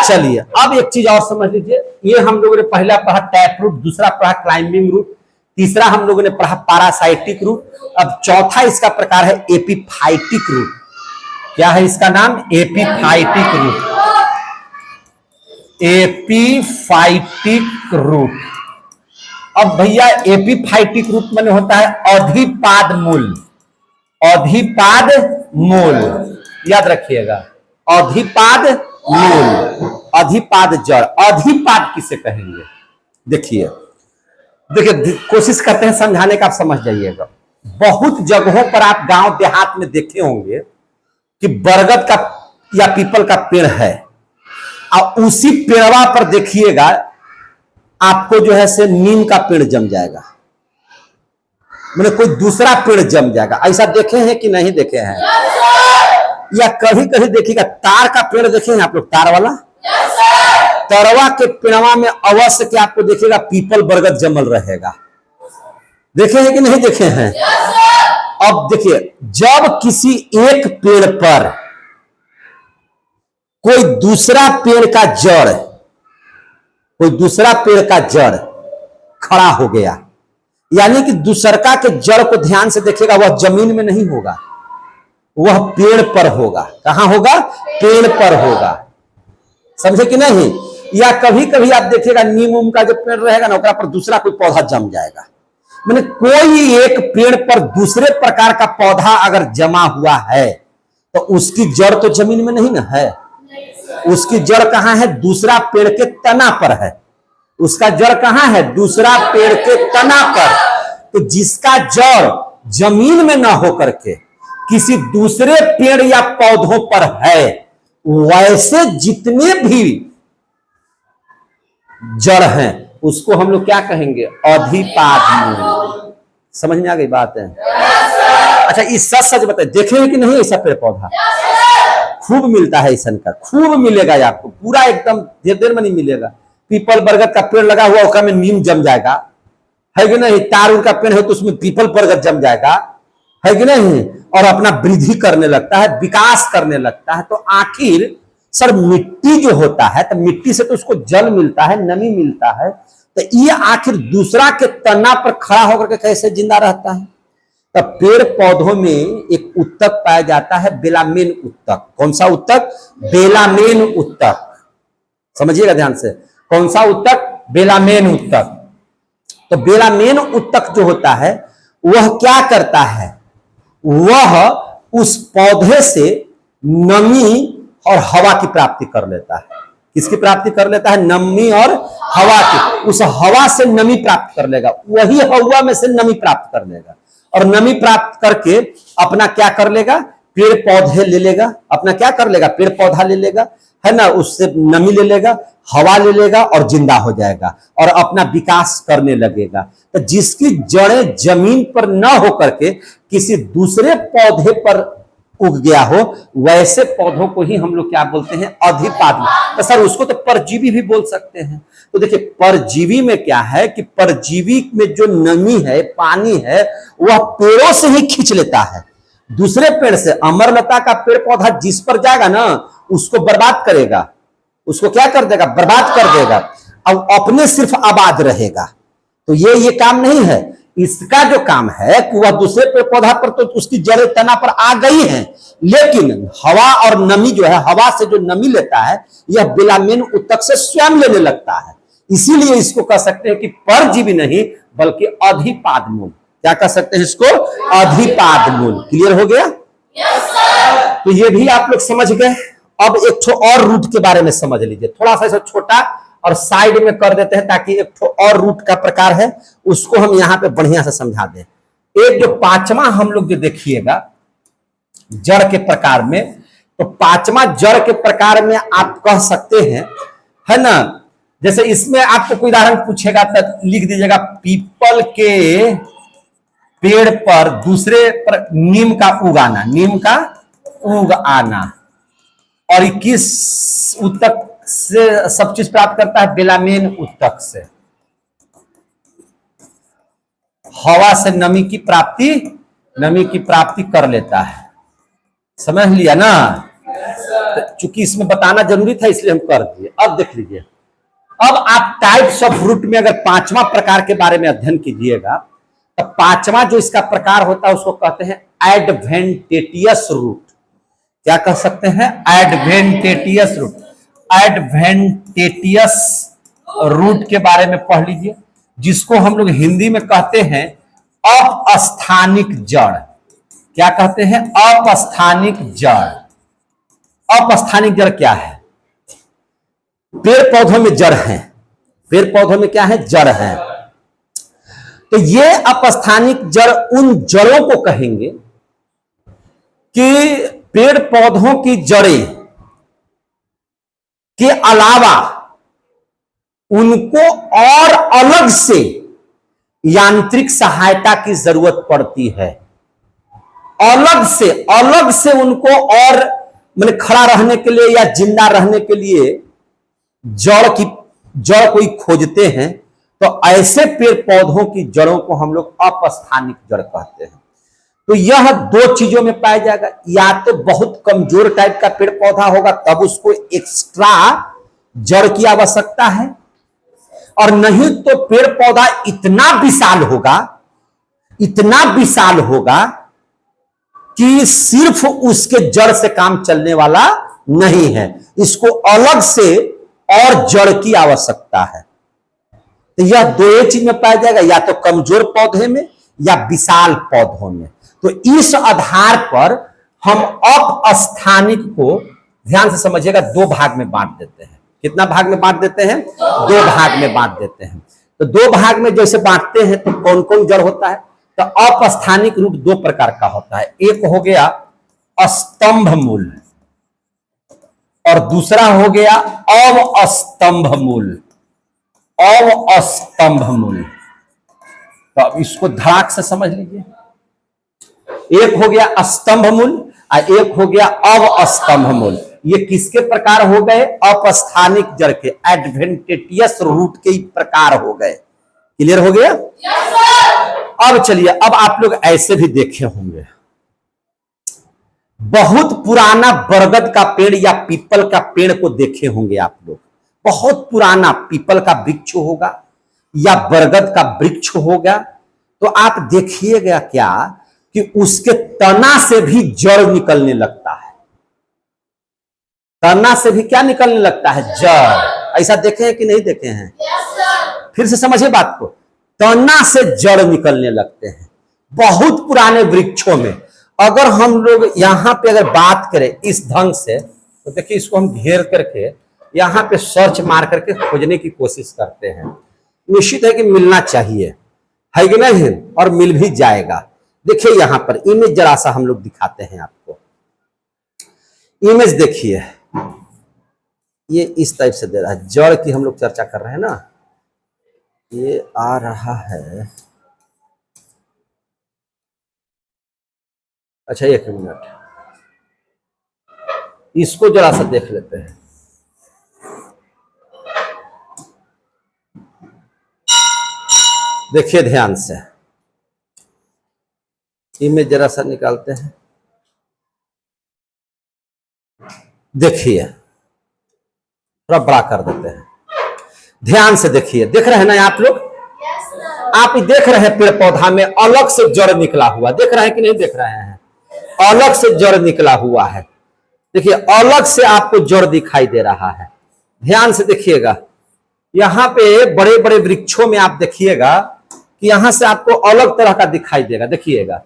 चलिए अब एक चीज और समझ लीजिए। ये हम लोगों ने पहला पढ़ा टैप रूट, दूसरा पढ़ा क्लाइंबिंग रूट, तीसरा हम लोगों ने पढ़ा पैरासाइटिक रूट। अब चौथा इसका प्रकार है एपीफाइटिक रूट। क्या है इसका नाम? Epiphytic root. Epiphytic root. अब भैया एपीफाइटिक रूट माने होता है अधिपाद मूल। अधिपाद मूल याद रखिएगा, अधिपाद मूल, अधिपाद जड़। अधिपाद किसे कहेंगे? देखिए कोशिश करते हैं समझाने का, आप समझ जाइएगा। बहुत जगहों पर आप गांव देहात में देखे होंगे कि बरगद का या पीपल का पेड़ है, और उसी पेड़वा पर देखिएगा आपको जो है से नीम का पेड़ जम जाएगा, मैंने कोई दूसरा पेड़ जम जाएगा। ऐसा देखे हैं कि नहीं देखे हैं? या कभी कभी देखिएगा तार का पेड़ देखे हैं आप लोग? तार वाला तरवा के पेड़वा में अवश्य के आपको देखिएगा पीपल बरगद जमल रहेगा। देखे हैं कि नहीं देखे हैं? अब देखिए, जब किसी एक पेड़ पर कोई दूसरा पेड़ का जड़, कोई दूसरा पेड़ का जड़ खड़ा हो गया, यानी कि दूसरका के जड़ को ध्यान से देखिएगा, वह जमीन में नहीं होगा, वह पेड़ पर होगा। कहां होगा? पेड़ पर होगा। समझे कि नहीं? या कभी कभी आप देखिएगा नीम उम का जो पेड़ रहेगा ना, पर दूसरा कोई पौधा जम जाएगा। मैंने कोई एक पेड़ पर दूसरे प्रकार का पौधा अगर जमा हुआ है तो उसकी जड़ तो जमीन में नहीं ना है, उसकी जड़ कहां है? दूसरा पेड़ के तना पर है। उसका जड़ कहां है? दूसरा पेड़ के तना पर। तो जिसका जड़ जमीन में ना होकर के किसी दूसरे पेड़ या पौधों पर है, वैसे जितने भी जड़ हैं उसको हम लोग क्या कहेंगे? अधिपाद मूल। समझ में आ गई बात है? अच्छा, इस सच बताए देखे हैं कि नहीं ऐसा पेड़ पौधा? खूब मिलता है ऐसा का, खूब मिलेगा आपको, पूरा एकदम देर देर में नहीं मिलेगा। पीपल बरगद का पेड़ लगा हुआ, उसका में नीम जम जाएगा, है कि नहीं? तार का पेड़ है तो उसमें पीपल बरगद जम जाएगा, है कि नहीं? और अपना वृद्धि करने लगता है, विकास करने लगता है। तो आखिर सर मिट्टी जो होता है, तो मिट्टी से तो उसको जल मिलता है, नमी मिलता है, तो ये आखिर दूसरा के तना पर खड़ा होकर के कैसे जिंदा रहता है? तो पेड़ पौधों में एक उत्तक पाया जाता है, बेलामेन उत्तक। कौन सा उत्तक? बेलामेन उत्तक। समझिएगा ध्यान से, कौन सा उत्तक? बेलामेन उत्तक। तो बेलामेन उत्तक जो होता है वह क्या करता है? वह उस पौधे से नमी और हवा की प्राप्ति कर लेता है। किसकी प्राप्ति कर लेता है? नमी और हवा की। उस हवा से नमी प्राप्त कर लेगा, वही हवा में से नमी प्राप्त कर लेगा, और नमी प्राप्त करके अपना क्या कर लेगा? पेड़ पौधे ले लेगा। अपना क्या कर लेगा? पेड़ पौधा ले लेगा, है ना? उससे नमी ले लेगा, हवा ले लेगा और जिंदा हो जाएगा और अपना विकास करने लगेगा। तो जिसकी जड़ें जमीन पर न होकर के किसी दूसरे पौधे पर उग गया हो, वैसे पौधों को ही हम लोग क्या बोलते हैं? अधिपाद। तो सर उसको तो परजीवी भी बोल सकते हैं। तो देखिए परजीवी में क्या है कि परजीवी में जो नमी है, पानी है, वह पेड़ों से ही खींच लेता है, दूसरे पेड़ से। अमरलता का पेड़ पौधा जिस पर जाएगा ना, उसको बर्बाद करेगा, उसको क्या कर देगा? बर्बाद कर देगा। अब अपने सिर्फ आबाद रहेगा। तो ये काम नहीं है। इसका जो काम है कि वह दूसरे पेड़ पौधा पर तो उसकी जड़ें तना पर आ गई हैं, लेकिन हवा और नमी जो है, हवा से जो नमी लेता है, यह बेलामेन उत्तक से स्वयं लेने लगता है। इसीलिए इसको कह सकते हैं कि परजीवी नहीं बल्कि अधिपाद मूल। क्या कह सकते हैं इसको? अधिपाद मूल। क्लियर हो गया? तो ये भी आप लोग समझ गए। अब एक ठो और रूट के बारे में समझ लीजिए, थोड़ा सा छोटा और साइड में कर देते हैं ताकि एक ठो और रूट का प्रकार है उसको हम यहां पे बढ़िया से समझा दें। एक जो पांचवा हम लोग जो देखिएगा जड़ के प्रकार में, तो पांचवा जड़ के प्रकार में आप कह सकते हैं, है ना, जैसे इसमें आपको कोई उदाहरण पूछेगा तो लिख दीजिएगा पीपल के पेड़ पर दूसरे पर नीम का उगाना, नीम का उग आना। और किस उत्तक से सब चीज प्राप्त करता है? बेलामेन उत्तक से। हवा से नमी की प्राप्ति कर लेता है। समझ लिया ना? चूंकि इसमें बताना जरूरी था इसलिए हम कर दिए। अब देख लीजिए, अब आप टाइप्स ऑफ रूट में अगर पांचवा प्रकार के बारे में अध्ययन कीजिएगा तो पांचवा जो इसका प्रकार होता है उसको कहते हैं एडवेंटेटियस रूट। क्या कह सकते हैं? एडवेंटेटियस रूट। एडवेंटेटियस रूट के बारे में पढ़ लीजिए, जिसको हम लोग हिंदी में कहते हैं अपस्थानिक जड़। क्या कहते हैं? अपस्थानिक जड़। अपस्थानिक जड़ क्या है? पेड़ पौधों में जड़ है, पेड़ पौधों में क्या है? जड़ है। तो ये अपस्थानिक जड़ उन जड़ों को कहेंगे कि पेड़ पौधों की जड़ें के अलावा उनको और अलग से यांत्रिक सहायता की जरूरत पड़ती है। अलग से उनको और मैंने खड़ा रहने के लिए या जिंदा रहने के लिए जड़ कोई खोजते हैं, तो ऐसे पेड़ पौधों की जड़ों को हम लोग अपस्थानिक जड़ कहते हैं। तो यह दो चीजों में पाया जाएगा, या तो बहुत कमजोर टाइप का पेड़ पौधा होगा तब उसको एक्स्ट्रा जड़ की आवश्यकता है, और नहीं तो पेड़ पौधा इतना विशाल होगा कि सिर्फ उसके जड़ से काम चलने वाला नहीं है, इसको अलग से और जड़ की आवश्यकता है। तो यह दो चीज में पाया जाएगा, या तो कमजोर पौधे में या विशाल पौधों में। तो इस आधार पर हम अपस्थानिक को ध्यान से समझिएगा दो भाग में बांट देते हैं। कितना भाग में बांट देते हैं? दो भाग में बांट देते हैं। तो दो भाग में जैसे बांटते हैं तो कौन कौन जड़ होता है? तो अपस्थानिक रूट दो प्रकार का होता है, एक हो गया स्तंभ मूल और दूसरा हो गया अवस्तंभ मूल। अवस्तंभ मूल, तो अब इसको धड़ाक से समझ लीजिए। एक हो गया स्तंभ मूल और एक हो गया अवस्तंभ मूल। ये किसके प्रकार हो गए? अपस्थानिक जड़ के, एडवेंटेटियस रूट के प्रकार हो गए। क्लियर हो गया? अब चलिए, अब आप लोग ऐसे भी देखे होंगे, बहुत पुराना बरगद का पेड़ या पीपल का पेड़ को देखे होंगे आप लोग। बहुत पुराना पीपल का वृक्ष होगा या बरगद का वृक्ष होगा, तो आप देखिएगा क्या कि उसके तना से भी जड़ निकलने लगता है। तना से भी क्या निकलने लगता है? जड़। ऐसा देखे हैं कि नहीं देखे हैं? फिर से समझिए बात को, तना से जड़ निकलने लगते हैं बहुत पुराने वृक्षों में। अगर हम लोग यहां पे अगर बात करें इस ढंग से, तो देखिए इसको हम घेर करके यहां पे सर्च मार करके खोजने की कोशिश करते हैं। निश्चित है कि मिलना चाहिए, है कि नहीं? और मिल भी जाएगा। देखिए यहां पर इमेज जरा सा हम लोग दिखाते हैं आपको। इमेज देखिए, ये इस टाइप से दे रहा है। जड़ की हम लोग चर्चा कर रहे हैं ना, ये आ रहा है। अच्छा एक मिनट, इसको जरा सा देख लेते हैं। देखिए ध्यान से, इमेज जरा सा निकालते हैं। देखिए थोड़ा बड़ा कर देते हैं, ध्यान से देखिए। देख रहे हैं ना आप लोग? आप देख रहे हैं पेड़ पौधा में अलग से जड़ निकला हुआ, देख रहे हैं कि नहीं देख रहे हैं? अलग से जड़ निकला हुआ है। देखिए अलग से आपको जड़ दिखाई दे रहा है। ध्यान से देखिएगा, यहां पे बड़े बड़े वृक्षों में आप देखिएगा कि यहां से आपको अलग तरह का दिखाई देगा। देखिएगा,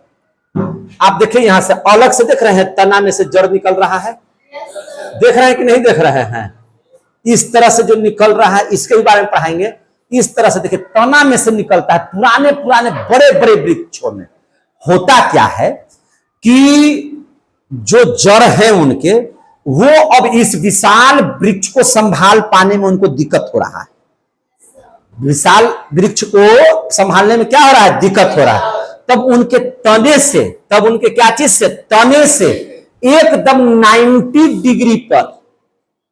आप देखिए यहां से अलग से देख रहे हैं, तना में से जड़ निकल रहा है। देख रहे हैं कि नहीं देख रहे हैं? इस तरह से जो निकल रहा है, इसके भी बारे में पढ़ाएंगे। इस तरह से देखिए, तना में से निकलता है। पुराने पुराने बड़े बड़े वृक्षों में होता क्या है कि जो जड़ है उनके, वो अब इस विशाल वृक्ष को संभाल पाने में उनको दिक्कत हो रहा है। विशाल वृक्ष को संभालने में क्या हो रहा है? दिक्कत हो रहा है। तब उनके तने से, तब उनके क्या चीज से? तने से एकदम 90 डिग्री पर,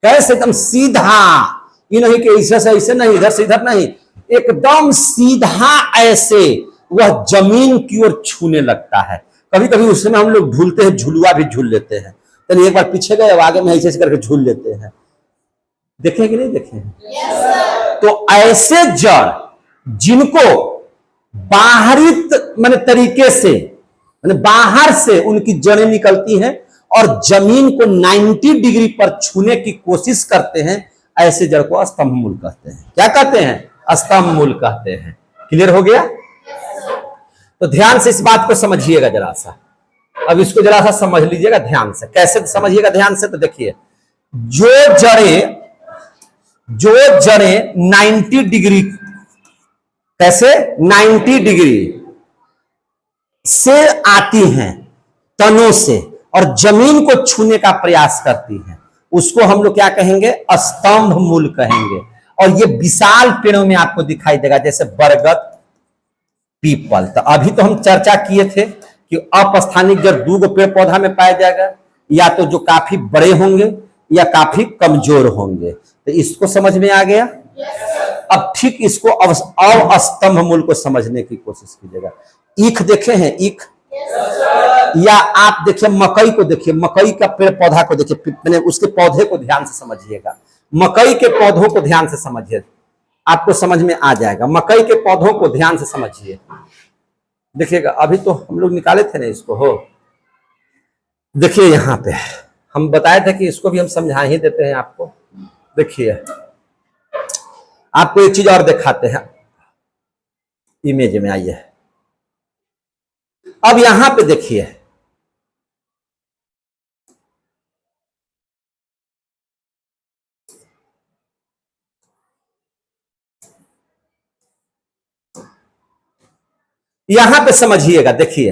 कैसे? एकदम सीधा, ये नहीं कि ऐसे से ऐसे नहीं, इधर से इधर नहीं, एकदम सीधा ऐसे वह जमीन की ओर छूने लगता है। कभी कभी उसमें हम लोग झूलते हैं, झुलुआ भी झूल लेते हैं। तो एक बार पीछे गए, आगे में ऐसे करके झूल लेते हैं। देखे कि नहीं देखे? तो ऐसे जड़ जिनको बाहरी माने तरीके से, माने बाहर से उनकी जड़ें निकलती हैं और जमीन को 90 डिग्री पर छूने की कोशिश करते हैं, ऐसे जड़ को स्तंभ मूल कहते हैं। क्या कहते हैं? स्तंभ मूल कहते हैं। क्लियर हो गया? तो ध्यान से इस बात को समझिएगा जरा सा। अब इसको जरा सा समझ लीजिएगा ध्यान से। कैसे समझिएगा ध्यान से? तो देखिए, जो जड़ें 90 डिग्री, कैसे 90 डिग्री से आती हैं तनों से और जमीन को छूने का प्रयास करती हैं, उसको हम लोग क्या कहेंगे? स्तंभ मूल कहेंगे। और ये विशाल पेड़ों में आपको दिखाई देगा, जैसे बरगद, पीपल। तो अभी तो हम चर्चा किए थे कि अपस्थानिक जड़ 2 पेड़ पौधा में पाया जाएगा, या तो जो काफी बड़े होंगे या काफी कमजोर होंगे। तो इसको समझ में आ गया? अब ठीक इसको अवस्तंभ मूल को समझने की कोशिश कीजिएगा। ईख देखे हैं? ईख, या आप देखिए मकई को, देखिए मकई का पेड़ पौधा को देखिए, मैंने उसके पौधे को ध्यान से समझिएगा। मकई के पौधों को ध्यान से समझिए, आपको समझ में आ जाएगा। मकई के पौधों को ध्यान से समझिए। देखिएगा, अभी तो हम लोग निकाले थे ना इसको, हो देखिए यहां पे हम बताए थे कि इसको भी हम समझा ही देते हैं आपको। देखिए, आपको एक चीज और दिखाते हैं, इमेज में आइए। अब यहां पे देखिए, यहां पे समझिएगा। देखिए,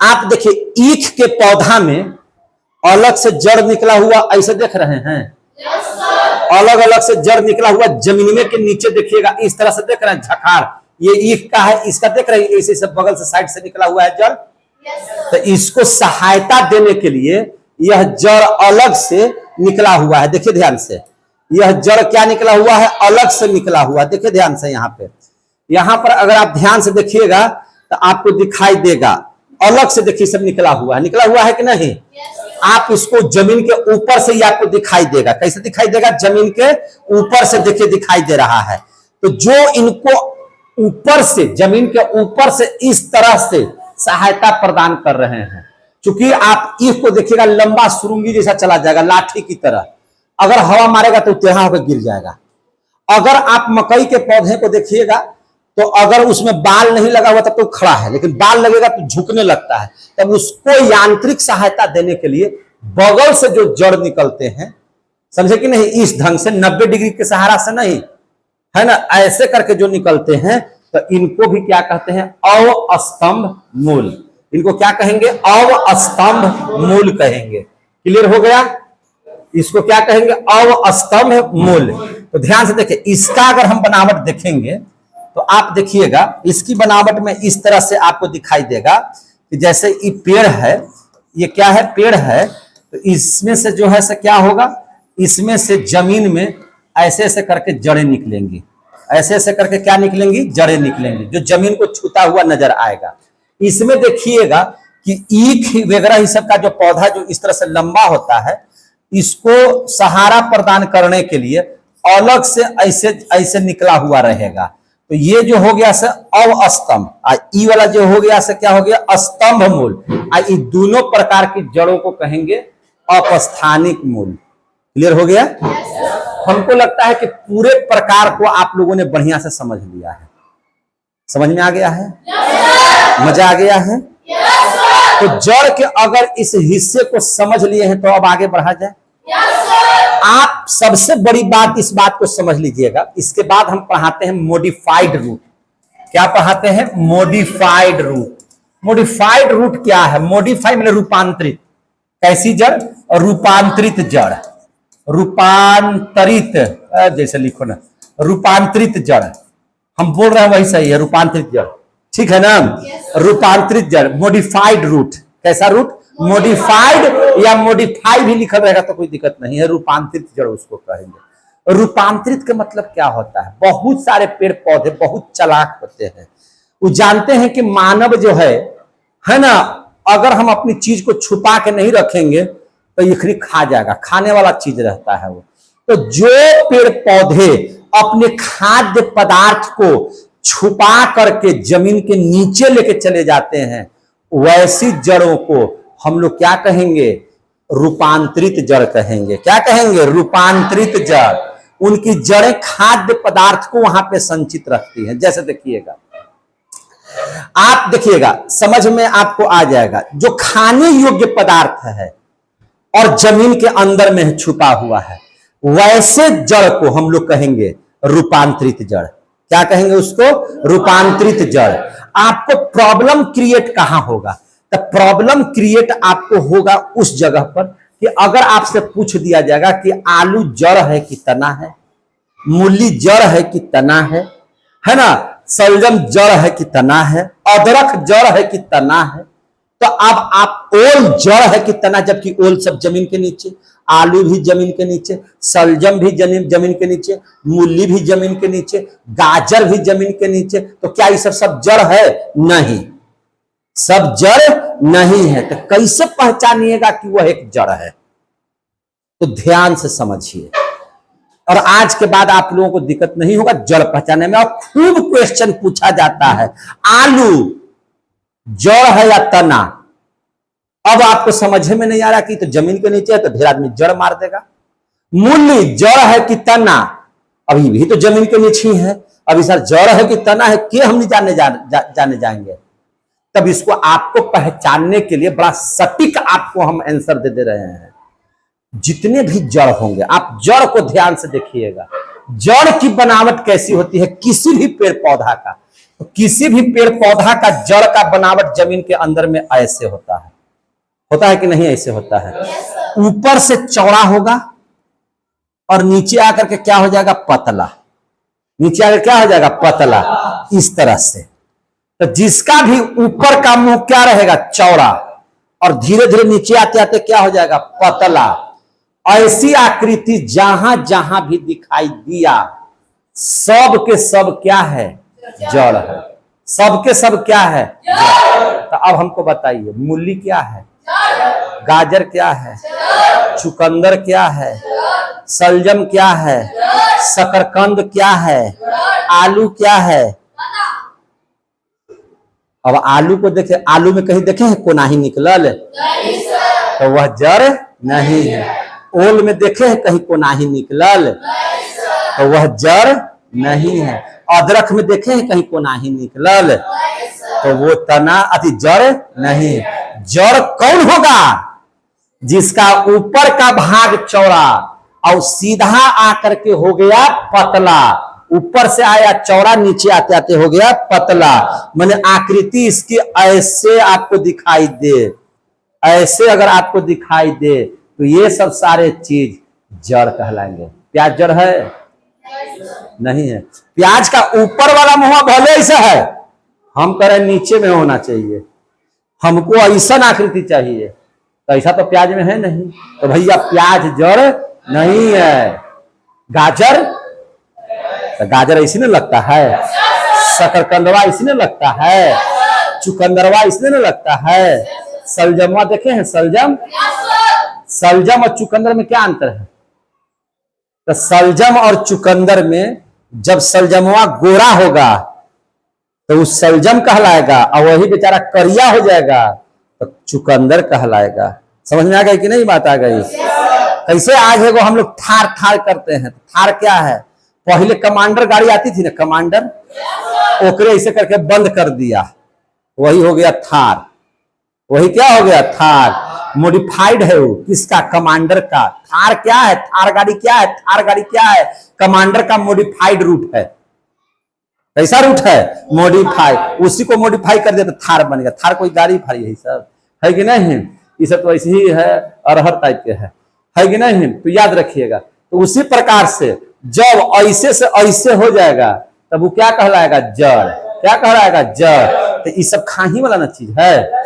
आप देखिए ईख के पौधा में अलग से जड़ निकला हुआ, ऐसे देख रहे हैं? अलग अलग से जड़ निकला हुआ जमीन में के नीचे देखिएगा, इस तरह से देख रहे हैं झखाड़, ये ईख का है, इसका देख रहे हैं इसे सब बगल से साइड से निकला हुआ है जड़। तो इसको सहायता देने के लिए यह जड़ अलग से निकला हुआ है। देखिए ध्यान से, यह जड़ क्या निकला हुआ है? अलग से निकला हुआ। देखिए ध्यान से, यहां पर अगर आप ध्यान से देखिएगा तो आपको दिखाई देगा अलग से। देखिए सब निकला हुआ है कि नहीं? आप इसको जमीन के ऊपर से ही आपको दिखाई देगा। कैसे दिखाई देगा? जमीन के ऊपर से देखिए दिखाई दे रहा है। तो जो इनको ऊपर से, जमीन के ऊपर से इस तरह से सहायता प्रदान कर रहे हैं, क्योंकि आप ईख को देखिएगा लंबा सुरुंगी जैसा चला जाएगा, लाठी की तरह। अगर हवा मारेगा तो टेढ़ा होकर गिर जाएगा। अगर आप मकई के पौधे को देखिएगा तो अगर उसमें बाल नहीं लगा हुआ तब तो खड़ा है, लेकिन बाल लगेगा तो झुकने लगता है। तब उसको यांत्रिक सहायता देने के लिए बगल से जो जड़ निकलते हैं, समझे कि नहीं? इस ढंग से 90 डिग्री के सहारा से नहीं, है ना, ऐसे करके जो निकलते हैं, तो इनको भी क्या कहते हैं? अवस्तंभ मूल। इनको क्या कहेंगे? अवस्तंभ मूल कहेंगे। क्लियर हो गया? इसको क्या कहेंगे? अवस्तंभ मूल। तो ध्यान से देखिए, इसका अगर हम बनावट देखेंगे तो आप देखिएगा इसकी बनावट में इस तरह से आपको दिखाई देगा कि जैसे ये पेड़ है, ये क्या है? पेड़ है। तो इसमें से जो है से क्या होगा? इसमें से जमीन में ऐसे ऐसे करके जड़ें निकलेंगी, ऐसे ऐसे करके क्या निकलेंगी? जड़ें निकलेंगी, जो जमीन को छूता हुआ नजर आएगा। इसमें देखिएगा कि ईख वगैरह इस सब का जो पौधा जो इस तरह से लंबा होता है, इसको सहारा प्रदान करने के लिए अलग से ऐसे ऐसे निकला हुआ रहेगा। तो ये जो हो गया से अवस्तंभ, ई वाला जो हो गया से क्या हो गया, स्तंभ मूल। ये दोनों प्रकार की जड़ों को कहेंगे अपस्थानिक मूल। क्लियर हो गया? हमको लगता है कि पूरे प्रकार को आप लोगों ने बढ़िया से समझ लिया है। समझ में आ गया है? मजा आ गया है? तो जड़ के अगर इस हिस्से को समझ लिए हैं तो अब आगे बढ़ा जाए। आप सबसे बड़ी बात इस बात को समझ लीजिएगा, इसके बाद हम पढ़ाते हैं मॉडिफाइड रूट। क्या पढ़ाते हैं? Modified root. मॉडिफाइड रूट क्या है? मॉडिफाई मतलब रूपांतरित। कैसी जड़? रूपांतरित जड़। रूपांतरित, जैसे लिखो ना, रूपांतरित जड़। हम बोल रहे हैं वही सही है, रूपांतरित जड़। ठीक है ना? रूपांतरित जड़, मॉडिफाइड रूट। कैसा रूट? मॉडिफाइड या मॉडिफाई भी लिखा रहेगा तो कोई दिक्कत नहीं है, रूपांतरित जड़ उसको कहेंगे। रूपांतरित का मतलब क्या होता है? बहुत सारे पेड़ पौधे बहुत चालाक होते हैं, वो जानते हैं कि मानव जो है ना, अगर हम अपनी चीज को छुपा के नहीं रखेंगे तो ये खा जाएगा, खाने वाला चीज रहता है वो। तो जो पेड़ पौधे अपने खाद्य पदार्थ को छुपा करके जमीन के नीचे लेके चले जाते हैं, वैसी जड़ों को हम लोग क्या कहेंगे? रूपांतरित जड़ कहेंगे। क्या कहेंगे? रूपांतरित जड़। उनकी जड़ें खाद्य पदार्थ को वहां पे संचित रखती हैं। जैसे देखिएगा, आप देखिएगा, समझ में आपको आ जाएगा, जो खाने योग्य पदार्थ है और जमीन के अंदर में छुपा हुआ है, वैसे जड़ को हम लोग कहेंगे रूपांतरित जड़। क्या कहेंगे उसको? रूपांतरित जड़। आपको प्रॉब्लम क्रिएट कहां होगा? तो प्रॉब्लम क्रिएट आपको होगा उस जगह पर कि अगर आपसे पूछ दिया जाएगा कि आलू जड़ है कि तना है, मूली जड़ है कि तना है ना, सलजम जड़ है कि तना है, अदरक जड़ है कि तना है, तो अब आप ओल जड़ है कि तना, जबकि ओल सब जमीन के नीचे, आलू भी जमीन के नीचे, सलजम भी जमीन के नीचे, मूली भी जमीन के नीचे, गाजर भी जमीन के नीचे, तो क्या ये सब जड़ है? नहीं, सब जड़ नहीं है। तो कैसे पहचानिएगा कि वह एक जड़ है? तो ध्यान से समझिए, और आज के बाद आप लोगों को दिक्कत नहीं होगा जड़ पहचानने में। और खूब क्वेश्चन पूछा जाता है, आलू जड़ है या तना? अब आपको समझ में नहीं आ रहा कि तो जमीन के नीचे है, तो ढेर आदमी जड़ मार देगा। मूली जड़ है कि तना? अभी भी तो जमीन के नीचे ही है। अभी सर जड़ है कि तना है, कि हम नहीं जाने जाएंगे। तब इसको आपको पहचानने के लिए बड़ा सटीक आपको हम आंसर दे रहे हैं। जितने भी जड़ होंगे, आप जड़ को ध्यान से देखिएगा। जड़ की बनावट कैसी होती है किसी भी पेड़ पौधा का? तो किसी भी पेड़ पौधा का जड़ का बनावट जमीन के अंदर में ऐसे होता है कि नहीं? ऐसे होता है। ऊपर से चौड़ा होगा और नीचे आकर के क्या हो जाएगा? पतला। नीचे आकर क्या हो जाएगा? पतला। इस तरह से। तो जिसका भी ऊपर का मुंह क्या रहेगा? चौड़ा, और धीरे धीरे नीचे आते आते क्या हो जाएगा? पतला। ऐसी आकृति जहां जहां भी दिखाई दिया, सब के सब क्या है? जड़ है। सब के सब क्या है? जड़। तो अब हमको बताइए, मूली क्या है? गाजर क्या है? चुकंदर क्या है? सलजम क्या है? शकरकंद क्या है? आलू क्या है? अब आलू को देखे, आलू में कहीं देखे हैं कोनाही निकलल? तो वह जड़ नहीं है। ओल में देखे हैं कहीं कोनाही निकलल? तो वह जड़ नहीं है। अदरक में देखे हैं कहीं कोनाही निकलल? तो वो तना अति जड़ नहीं। जड़ कौन होगा? जिसका ऊपर का भाग चौड़ा और सीधा आकर के हो गया पतला। ऊपर से आया चौड़ा, नीचे आते आते हो गया पतला। माने आकृति इसकी ऐसे आपको दिखाई दे, ऐसे अगर आपको दिखाई दे, तो ये सब सारे चीज जड़ कहलाएंगे। प्याज जड़ है? नहीं है। प्याज का ऊपर वाला मुंह भले ऐसा है, हम कह रहे नीचे में होना चाहिए, हमको ऐसा आकृति चाहिए, तो ऐसा तो प्याज में है नहीं। तो भैया प्याज जड़ नहीं है। गाजर, तो गाजर ऐसी नहीं लगता है, शकरकंदवा ऐसी नहीं लगता है, चुकंदरवा ऐसी नहीं लगता है, सलजमवा देखे हैं? सलजम, सलजम और चुकंदर में क्या अंतर है? तो सलजम और चुकंदर में जब सलजमवा गोरा होगा तो वो सलजम कहलाएगा, और वही बेचारा करिया हो जाएगा तो चुकंदर कहलाएगा। समझ में आ गई कि नहीं? बात आ गई? कैसे आज है वो हम लोग थार थार करते हैं। थार क्या है? पहले कमांडर गाड़ी आती थी ना, कमांडर, ओकरे ऐसे करके बंद कर दिया, वही हो गया थार। वही क्या हो गया? थार। मॉडिफाइड है वो, किसका? कमांडर का। थार क्या है? थार गाड़ी क्या है? थार गाड़ी क्या है? कमांडर का मॉडिफाइड रूट है। कैसा रूट है? मॉडिफाई। उसी को मॉडिफाई कर दिया तो थार बन गया। थार कोई गाड़ी फाड़ी है सब, है कि नहीं? ये सब तो ऐसे ही है, अरहर टाइप के है कि नहीं? तो याद रखिएगा। तो उसी प्रकार से जब ऐसे से ऐसे हो जाएगा तब वो क्या कहलाएगा? जड़। क्या कहलाएगा? जड़। तो ये सब खाही वाला ना चीज है।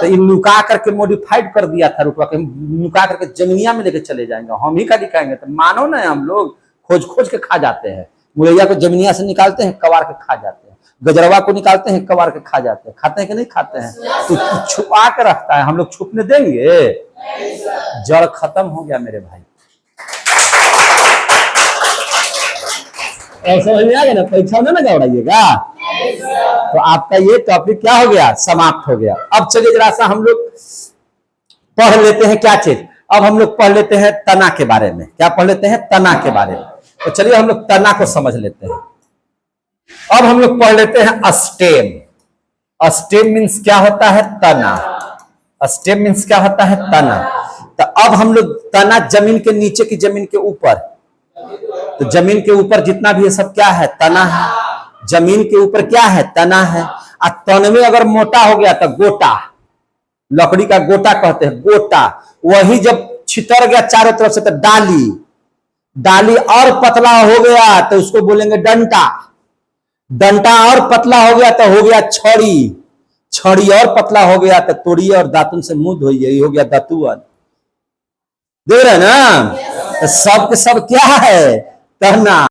तो इन नुका करके मॉडिफाइड कर दिया था रुपया के, नुका करके जमीनिया में लेके चले जाएंगे, हम ही का दिखाएंगे। तो मानो ना, हम लोग खोज खोज के खा जाते हैं। मुरैया को जमीनिया से निकालते हैं, कबार के खा जाते हैं। गजरवा को निकालते हैं, कबार के खा जाते हैं। खाते हैं कि नहीं खाते हैं? तो छुपा के रखता है, हम लोग छुपने देंगे? जड़ खत्म हो गया मेरे भाई। समझ में आ गया ना? परीक्षा में ना गड़ाइएगा। तो आपका ये टॉपिक क्या हो गया? समाप्त हो गया। अब चलिए जरा सा हम लोग पढ़ लेते हैं क्या चीज। अब हम लोग पढ़ लेते हैं तना के बारे में। क्या पढ़ लेते हैं? तना के बारे में। तो चलिए हम लोग तना को समझ लेते हैं। अब हम लोग पढ़ लेते हैं स्टेम। स्टेम मीन्स क्या होता है? तना। स्टेम मीन्स क्या होता है? तना। तो अब हम लोग तना जमीन के नीचे की, जमीन के ऊपर, तो जमीन के ऊपर जितना भी है सब क्या है? तना है। जमीन के ऊपर क्या है? तना है। और तन में अगर मोटा हो गया तो गोटा, लकड़ी का गोटा कहते हैं, गोटा। वही जब छितर गया चारों तरफ से तो डाली, डाली और पतला हो गया तो उसको बोलेंगे डंटा। डंटा और पतला हो गया तो हो गया छड़ी। छड़ी और पतला हो गया तो तोड़िए और दातुन से मुंह धोइए, ये हो गया दतुअन। देख रहे हैं ना? सब के सब क्या है? तना।